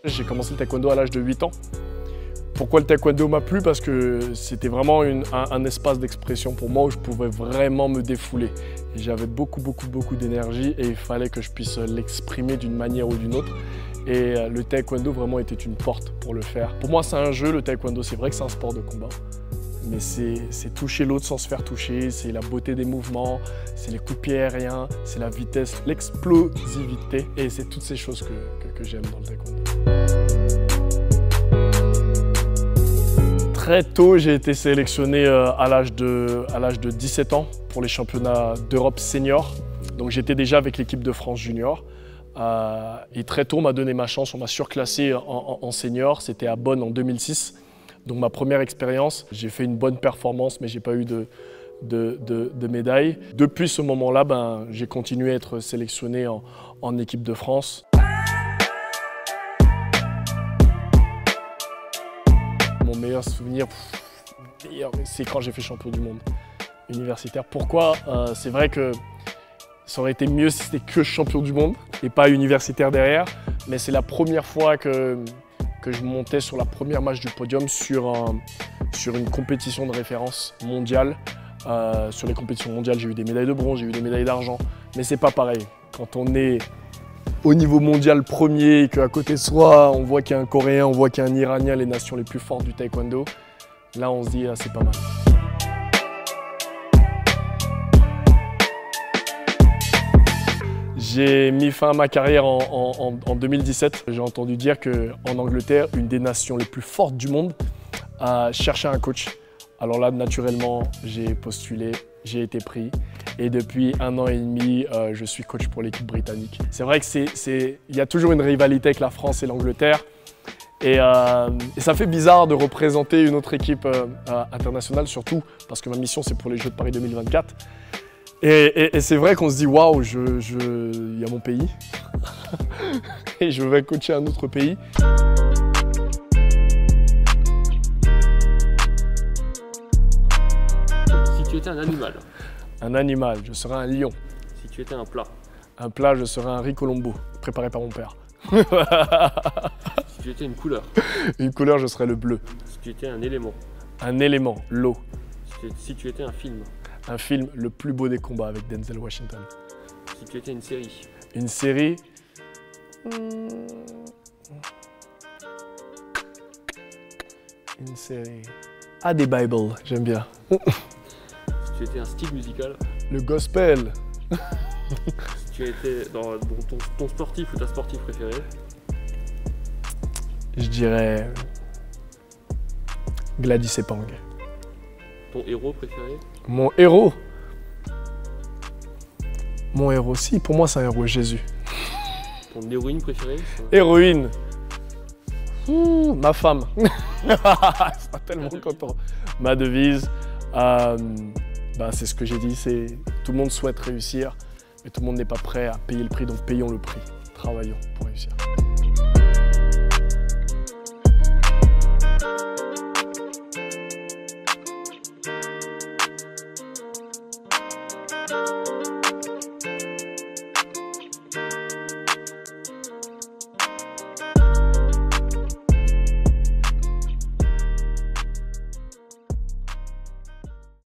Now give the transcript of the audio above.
J'ai commencé le taekwondo à l'âge de 8 ans. Pourquoi le taekwondo m'a plu? Parce que c'était vraiment un espace d'expression pour moi où je pouvais vraiment me défouler. J'avais beaucoup d'énergie et il fallait que je puisse l'exprimer d'une manière ou d'une autre. Et le taekwondo vraiment était une porte pour le faire. Pour moi, c'est un jeu, le taekwondo. C'est vrai que c'est un sport de combat. Mais c'est toucher l'autre sans se faire toucher, c'est la beauté des mouvements, c'est les coups de pied aériens, c'est la vitesse, l'explosivité. Et c'est toutes ces choses que j'aime dans le taekwondo. Très tôt, j'ai été sélectionné à l'âge de 17 ans pour les championnats d'Europe senior. Donc j'étais déjà avec l'équipe de France junior. Et très tôt, on m'a donné ma chance, on m'a surclassé en senior. C'était à Bonn en 2006. Donc ma première expérience, j'ai fait une bonne performance, mais je n'ai pas eu de médaille. Depuis ce moment-là, j'ai continué à être sélectionné en équipe de France. Mon meilleur souvenir, c'est quand j'ai fait champion du monde universitaire. Pourquoi? C'est vrai que ça aurait été mieux si c'était que champion du monde et pas universitaire derrière, mais c'est la première fois que je montais sur la première marche du podium sur une compétition de référence mondiale. Sur les compétitions mondiales, j'ai eu des médailles de bronze, j'ai eu des médailles d'argent, mais c'est pas pareil. Quand on est au niveau mondial premier et qu'à côté de soi, on voit qu'il y a un Coréen, on voit qu'il y a un Iranien, les nations les plus fortes du taekwondo, là on se dit, c'est pas mal. J'ai mis fin à ma carrière en 2017. J'ai entendu dire qu'en Angleterre, une des nations les plus fortes du monde cherchait un coach. Alors là, naturellement, j'ai postulé, j'ai été pris. Et depuis 1 an et demi, je suis coach pour l'équipe britannique. C'est vrai qu'il y a toujours une rivalité avec la France et l'Angleterre. Et ça fait bizarre de représenter une autre équipe internationale, surtout parce que ma mission, c'est pour les Jeux de Paris 2024. Et c'est vrai qu'on se dit, waouh, il y a mon pays et je vais coacher un autre pays. Si tu étais un animal. Un animal, je serais un lion. Si tu étais un plat. Un plat, je serais un riz Colombo, préparé par mon père. Si tu étais une couleur. Une couleur, je serais le bleu. Si tu étais un élément. Un élément, l'eau. Si tu étais un film. Un film, Le plus beau des combats avec Denzel Washington. Si tu étais une série. Une série. Une série. Ah, des Bibles, j'aime bien. Si tu étais un style musical. Le gospel. Si tu étais dans ton sportif ou ta sportive préférée. Je dirais Gladys Epang. Ton héros préféré? Mon héros? Mon héros, si, pour moi c'est un héros, Jésus. Ton héroïne préférée? Héroïne? Ma femme. Je suis tellement content. Ma devise, c'est ce que j'ai dit, c'est tout le monde souhaite réussir, mais tout le monde n'est pas prêt à payer le prix, donc payons le prix. Travaillons pour réussir.